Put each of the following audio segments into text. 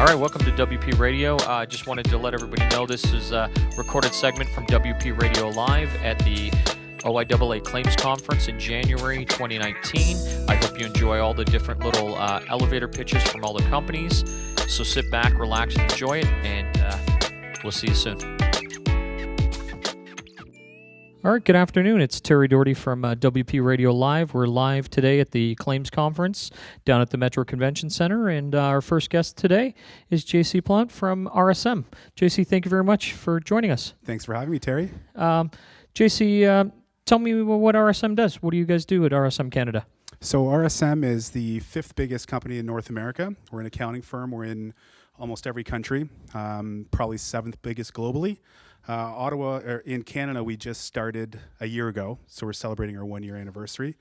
All right, welcome to WP Radio. I just wanted to let everybody know this is a recorded segment from WP Radio Live at the OIAA Claims Conference in January 2019. I hope you enjoy all the different little elevator pitches from all the companies. So sit back, relax, and enjoy it, and we'll see you soon. All right, good afternoon. It's Terry Doherty from WP Radio Live. We're live today at the Claims Conference down at the Metro Convention Center, and our first guest today is JC Plante from RSM. JC, thank you very much for joining us. Thanks for having me, Terry. JC, tell me what RSM does. What do you guys do at RSM Canada? So RSM is the fifth biggest company in North America. We're an accounting firm. We're in almost every country, probably seventh biggest globally. Ottawa, in Canada, we just started a year ago, so we're celebrating our 1-year anniversary.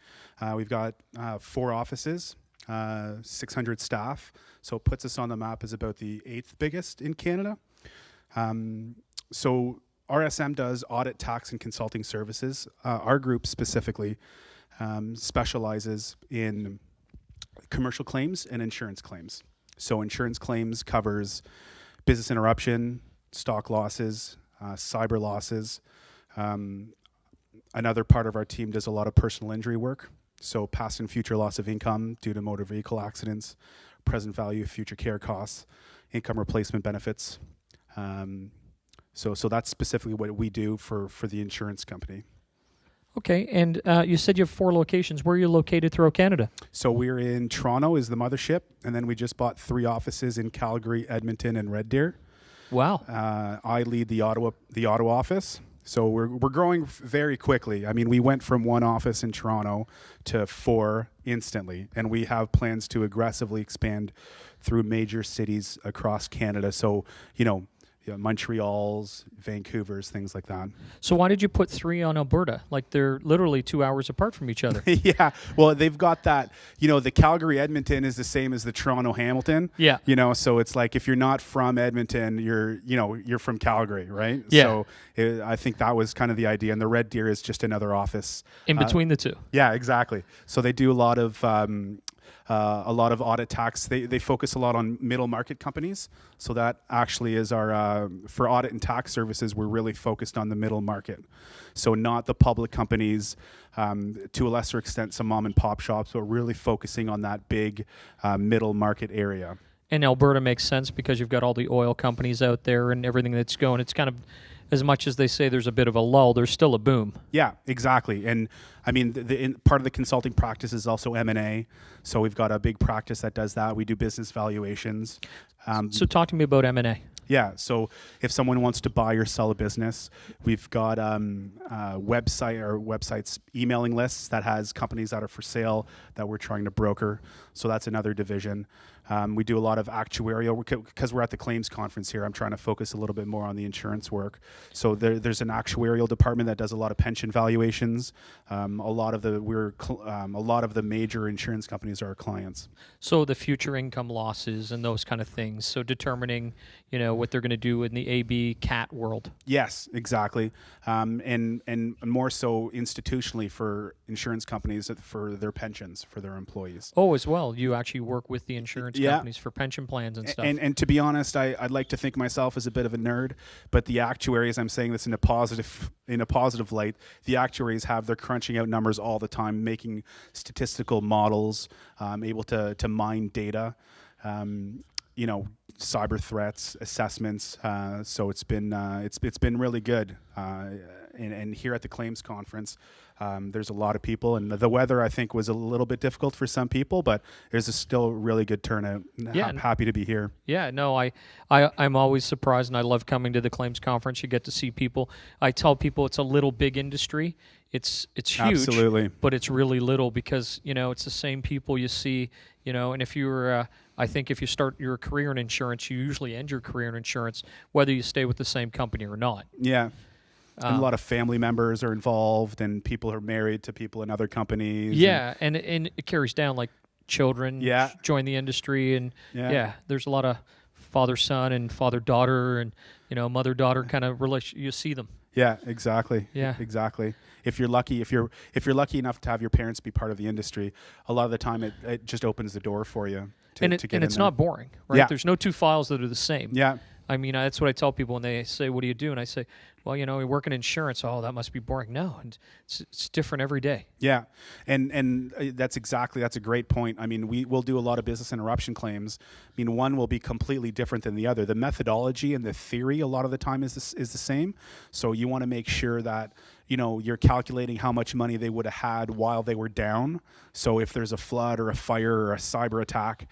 We've got 4 offices, 600 staff, so it puts us on the map as about the 8th biggest in Canada. So RSM does audit, tax, and consulting services. Our group specifically specializes in commercial claims and insurance claims. So insurance claims covers business interruption, stock losses, cyber losses. Another part of our team does a lot of personal injury work. So past and future loss of income due to motor vehicle accidents, present value of future care costs, income replacement benefits. So that's specifically what we do for the insurance company. Okay, and you said you have 4 locations. Where are you located throughout Canada? So we're in Toronto is the mothership, and then we just bought 3 offices in Calgary, Edmonton, and Red Deer. Wow. I lead the Ottawa office. So we're growing very quickly. I mean, we went from 1 office in Toronto to 4 instantly, and we have plans to aggressively expand through major cities across Canada. So, Montreal's, Vancouver's, things like that. So why did you put 3 on Alberta? Like they're literally 2 hours apart from each other. Yeah, well, they've got that, the Calgary Edmonton is the same as the Toronto Hamilton. Yeah. So it's like if you're not from Edmonton, you're from Calgary, right? Yeah. So I think that was kind of the idea. And the Red Deer is just another office. In between the 2. Yeah, exactly. So they do a lot of audit tax. They focus a lot on middle market companies. So that actually is our, for audit and tax services, we're really focused on the middle market. So not the public companies, to a lesser extent, some mom and pop shops, but really focusing on that big middle market area. And Alberta makes sense because you've got all the oil companies out there and everything that's going. It's kind of, as much as they say there's a bit of a lull, there's still a boom. Yeah, exactly. And I mean, part of the consulting practice is also M&A. So we've got a big practice that does that. We do business valuations. So talk to me about M&A. Yeah, so if someone wants to buy or sell a business, we've got websites, emailing lists that has companies that are for sale that we're trying to broker. So that's another division. We do a lot of actuarial, because we're at the claims conference here. I'm trying to focus a little bit more on the insurance work. So there's an actuarial department that does a lot of pension valuations. A lot of the major insurance companies are our clients. So the future income losses and those kind of things. So determining, what they're going to do in the AB CAT world. Yes, exactly. And more so institutionally for insurance companies for their pensions for their employees. Oh, as well. You actually work with the insurance companies for pension plans and stuff. And to be honest, I'd like to think myself as a bit of a nerd, but the actuaries, I'm saying this in a positive light, the actuaries they're crunching out numbers all the time, making statistical models, able to mine data, cyber threats, assessments. So it's been really good. And here at the claims conference, there's a lot of people, and the weather I think was a little bit difficult for some people, but there's a still really good turnout. Yeah, I'm happy to be here. Yeah, no, I'm always surprised, and I love coming to the claims conference. You get to see people. I tell people it's a little big industry. It's huge, absolutely, but it's really little because it's the same people you see. And if you're, I think if you start your career in insurance, you usually end your career in insurance, whether you stay with the same company or not. Yeah. And a lot of family members are involved, and people are married to people in other companies. Yeah, and it carries down, like children join the industry, and there's a lot of father-son and father-daughter and mother-daughter kind of relation. You see them. Yeah, exactly. Yeah, exactly. If you're lucky enough to have your parents be part of the industry, a lot of the time it just opens the door for you. to get in it's there. not boring, right? Yeah. There's no two files that are the same. Yeah. I mean, that's what I tell people when they say, "What do you do?" And I say, "Well, we work in insurance." Oh, that must be boring. No, it's different every day. Yeah, and that's a great point. I mean, we will do a lot of business interruption claims. I mean, one will be completely different than the other. The methodology and the theory a lot of the time is the same. So you want to make sure that you're calculating how much money they would have had while they were down. So if there's a flood or a fire or a cyber attack,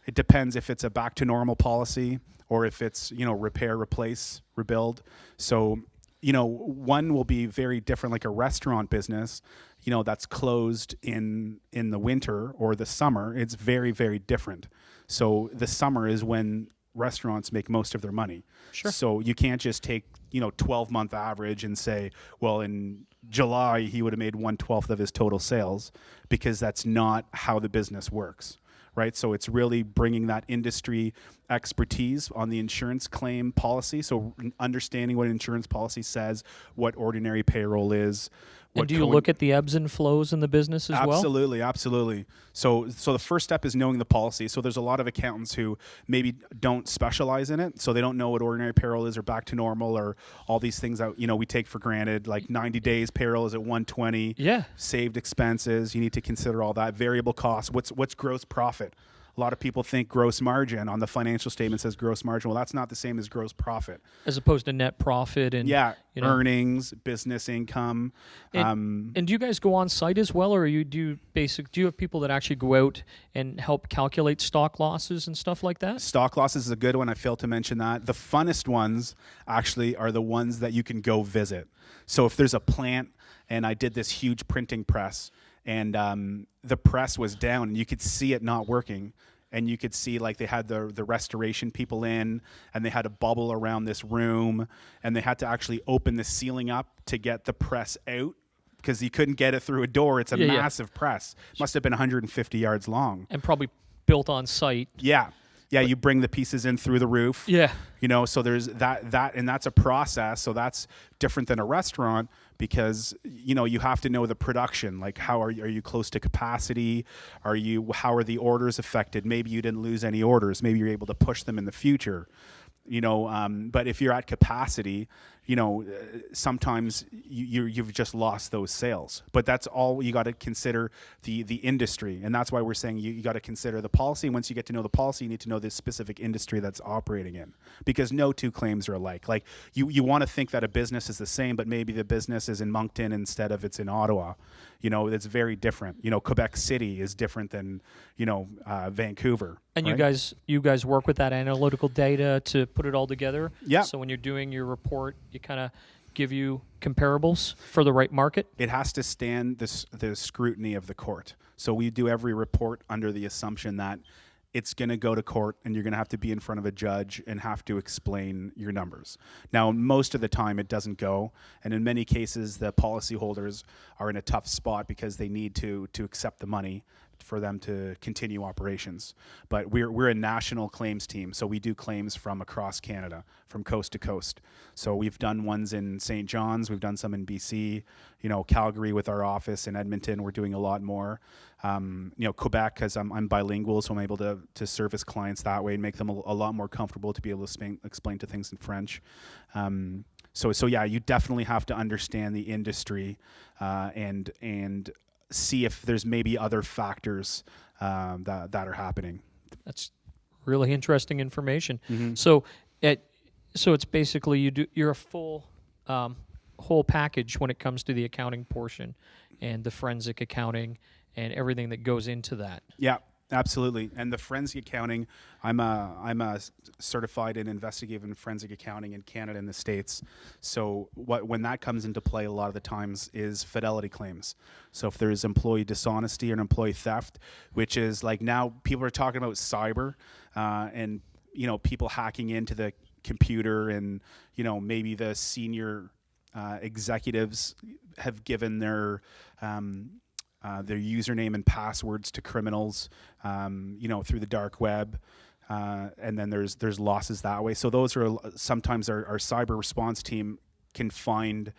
it depends if it's a back to normal policy or if it's repair, replace, rebuild. So one will be very different, like a restaurant business, that's closed in the winter or the summer. It's very, very different. So the summer is when restaurants make most of their money. Sure. So you can't just take 12-month average and say, well, in July he would have made 1/12 of his total sales, because that's not how the business works. Right, so it's really bringing that industry expertise on the insurance claim policy. So understanding what insurance policy says, what ordinary payroll is. And do you look at the ebbs and flows in the business as well? Absolutely. So the first step is knowing the policy. So there's a lot of accountants who maybe don't specialize in it, so they don't know what ordinary payroll is or back to normal or all these things that we take for granted. Like 90 days payroll is at 120. Yeah. Saved expenses, you need to consider all that. Variable costs. What's gross profit? A lot of people think gross margin on the financial statement says gross margin. Well, that's not the same as gross profit. As opposed to net profit and earnings, business income. And do you guys go on site as well, or do you have people that actually go out and help calculate stock losses and stuff like that? Stock losses is a good one. I failed to mention that. The funnest ones actually are the ones that you can go visit. So if there's a plant, and I did this huge printing press, and the press was down, and you could see it not working. And you could see like they had the restoration people in, and they had a bubble around this room, and they had to actually open the ceiling up to get the press out because you couldn't get it through a door. It's a massive press. Must have been 150 yards long. And probably built on site. Yeah. Yeah, you bring the pieces in through the roof. Yeah. So there's that, and that's a process. So that's different than a restaurant because, you have to know the production. Like, how are you close to capacity? How are the orders affected? Maybe you didn't lose any orders. Maybe you're able to push them in the future. But if you're at capacity, sometimes you've just lost those sales. But that's all you got to consider the industry, and that's why we're saying you got to consider the policy. And once you get to know the policy, you need to know the specific industry that's operating in, because no two claims are alike. Like you want to think that a business is the same, but maybe the business is in Moncton instead of it's in Ottawa. It's very different. Quebec City is different than Vancouver. And right? you guys work with that analytical data to put it all together. Yeah. So when you're doing your report, you kind of give you comparables for the right market. It has to stand the scrutiny of the court. So we do every report under the assumption that it's going to go to court and you're going to have to be in front of a judge and have to explain your numbers. Now, most of the time it doesn't go. And in many cases, the policyholders are in a tough spot because they need to accept the money for them to continue operations. But we're a national claims team, so we do claims from across Canada, from coast to coast. So we've done ones in St. John's, we've done some in BC, Calgary with our office, in Edmonton we're doing a lot more. Quebec, because I'm bilingual, so I'm able to service clients that way and make them a lot more comfortable to be able to explain to things in French. So yeah, you definitely have to understand the industry and see if there's maybe other factors that are happening. That's really interesting information. Mm-hmm. So it's basically you're a full whole package when it comes to the accounting portion and the forensic accounting and everything that goes into that. Yeah. Absolutely. And the forensic accounting, I'm a certified in investigative and forensic accounting in Canada and the States. So when that comes into play a lot of the times is fidelity claims. So if there's employee dishonesty or an employee theft, which is like now people are talking about cyber and people hacking into the computer, and maybe the senior executives have given their username and passwords to criminals, through the dark web, and then there's losses that way. So those are sometimes our cyber response team can find,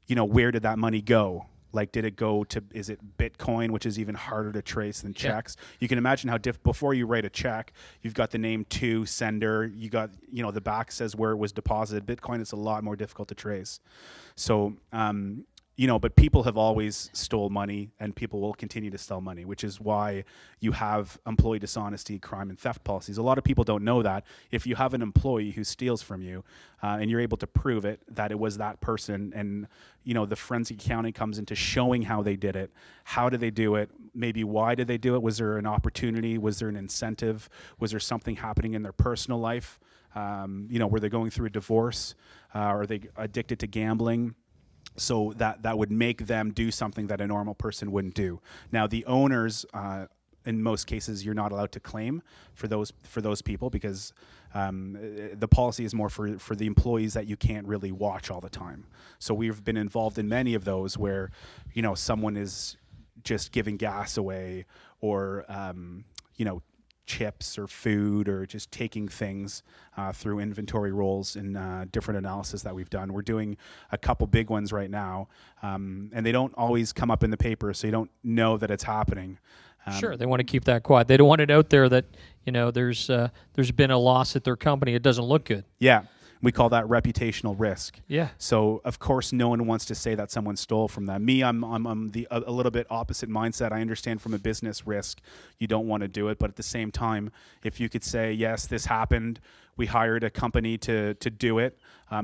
where did that money go? Like, did it go to, is it Bitcoin, which is even harder to trace than checks? You can imagine how before you write a check, you've got the name to sender, you got, the back says where it was deposited. Bitcoin is a lot more difficult to trace. So, but people have always stole money, and people will continue to steal money, which is why you have employee dishonesty, crime, and theft policies. A lot of people don't know that. If you have an employee who steals from you, and you're able to prove it, that it was that person, and the forensic accounting comes into showing how they did it. How did they do it? Maybe why did they do it? Was there an opportunity? Was there an incentive? Was there something happening in their personal life? Were they going through a divorce? Are they addicted to gambling? So that would make them do something that a normal person wouldn't do. Now, the owners, in most cases, you're not allowed to claim for those people, because the policy is more for the employees that you can't really watch all the time. So we've been involved in many of those where, someone is just giving gas away, or chips or food, or just taking things through inventory rolls in different analysis that we've done. We're doing a couple big ones right now, and they don't always come up in the paper, so you don't know that it's happening. Sure, they want to keep that quiet. They don't want it out there that there's been a loss at their company. It doesn't look good. Yeah. We call that reputational risk. Yeah. So of course, no one wants to say that someone stole from them. Me, I'm a little bit opposite mindset. I understand from a business risk, you don't want to do it, but at the same time, if you could say, yes, this happened, we hired a company to do it.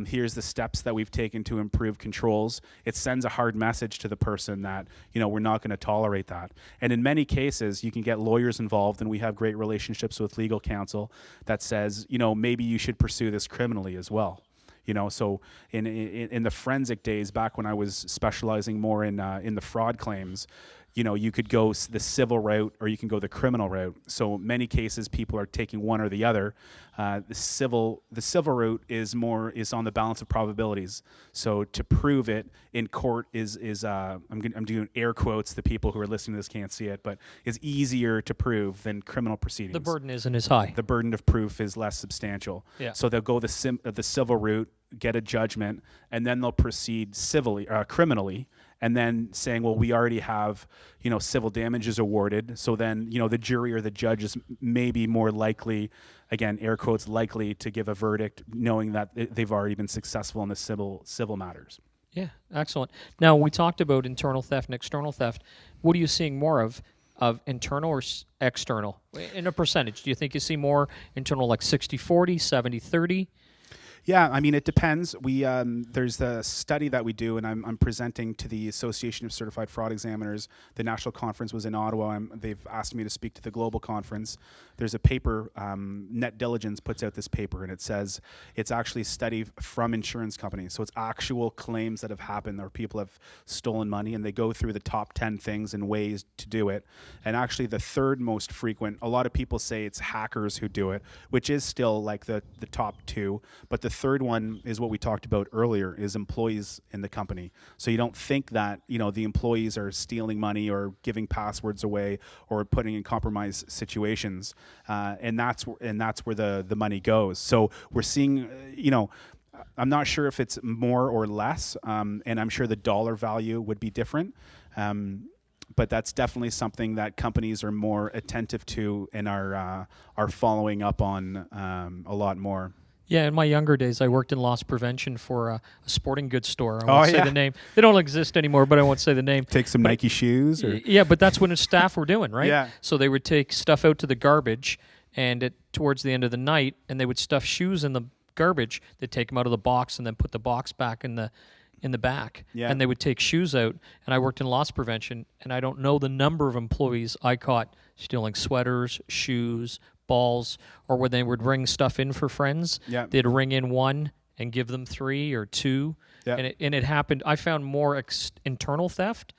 Here's the steps that we've taken to improve controls. It sends a hard message to the person that, we're not going to tolerate that. And in many cases, you can get lawyers involved, and we have great relationships with legal counsel that says, maybe you should pursue this criminally as well. So in the forensic days, back when I was specializing more in the fraud claims, you could go the civil route, or you can go the criminal route. So many cases, people are taking one or the other. The civil route is on the balance of probabilities. So to prove it in court is I'm doing air quotes. The people who are listening to this can't see it, but is easier to prove than criminal proceedings. The burden isn't as high. The burden of proof is less substantial. Yeah. So they'll go the civil route, get a judgment, and then they'll proceed criminally. And then saying, well, we already have, civil damages awarded. So then, the jury or the judge is maybe more likely, again, air quotes, likely to give a verdict, knowing that they've already been successful in the civil matters. Yeah, excellent. Now, we talked about internal theft and external theft. What are you seeing more of internal or external? In a percentage, do you think you see more internal, like 60-40, 70-30? Yeah, I mean, it depends. We there's the study that we do, and I'm presenting to the Association of Certified Fraud Examiners. The national conference was in Ottawa. They've asked me to speak to the global conference. There's a paper, Net Diligence puts out this paper, and it says it's actually a study from insurance companies. So it's actual claims that have happened, or people have stolen money, and they go through the top 10 things and ways to do it. And actually the third most frequent, a lot of people say it's hackers who do it, which is still like the top two, but the third one is what we talked about earlier, is employees in the company. So you don't think that, the employees are stealing money or giving passwords away or putting in compromised situations. And that's where the money goes. So we're seeing, I'm not sure if it's more or less, and I'm sure the dollar value would be different. But that's definitely something that companies are more attentive to and are following up on a lot more. Yeah, in my younger days, I worked in loss prevention for a sporting goods store. I won't say the name. They don't exist anymore, but I won't say the name. Take some Nike shoes? Or? Yeah, but that's what staff were doing, right? Yeah. So they would take stuff out to the garbage, and towards the end of the night, and they would stuff shoes in the garbage. They'd take them out of the box and then put the box back in the back. Yeah. And they would take shoes out. And I worked in loss prevention, and I don't know the number of employees I caught stealing sweaters, shoes, balls, or when they would ring stuff in for friends, they'd ring in one and give them 3 or 2. And it happened. I found more internal theft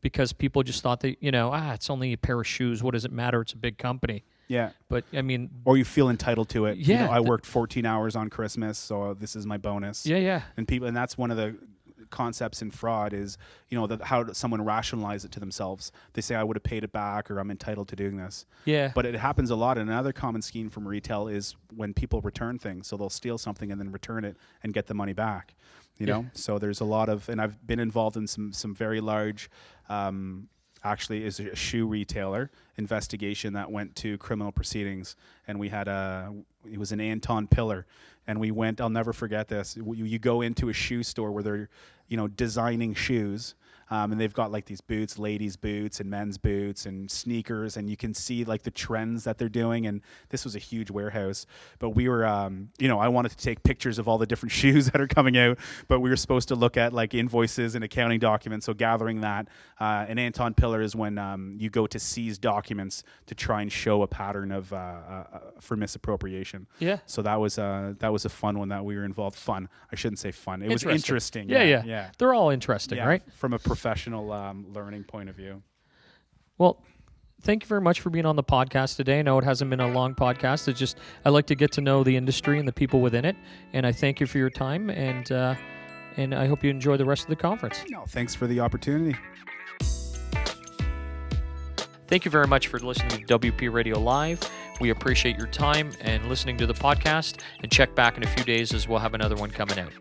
because people just thought that, it's only a pair of shoes. What does it matter? It's a big company. Yeah. But, I mean... Or you feel entitled to it. Yeah. I worked 14 hours on Christmas, so this is my bonus. Yeah, yeah. And that's one of the concepts in fraud is, how does someone rationalize it to themselves? They say, I would have paid it back, or I'm entitled to doing this. Yeah. But it happens a lot. And another common scheme from retail is when people return things. So they'll steal something and then return it and get the money back. You know, so there's a lot of, and I've been involved in some very large, actually is a shoe retailer investigation that went to criminal proceedings, and we had it was an Anton Pillar, and we went, I'll never forget this. You go into a shoe store where they're, you know, designing shoes. And they've got like these boots, ladies' boots and men's boots and sneakers, and you can see like the trends that they're doing. And this was a huge warehouse, but we were, you know, I wanted to take pictures of all the different shoes that are coming out, but we were supposed to look at like invoices and accounting documents. So gathering that, an Anton Pillar is when you go to seize documents to try and show a pattern of for misappropriation. Yeah. So that was a fun one that we were involved. Fun. I shouldn't say fun. It was interesting. Yeah. They're all interesting, right? From a professional learning point of view. Well, thank you very much for being on the podcast today. I know it hasn't been a long podcast. It's just I like to get to know the industry and the people within it. And I thank you for your time, and I hope you enjoy the rest of the conference. No, thanks for the opportunity. Thank you very much for listening to WP Radio Live. We appreciate your time and listening to the podcast. And check back in a few days as we'll have another one coming out.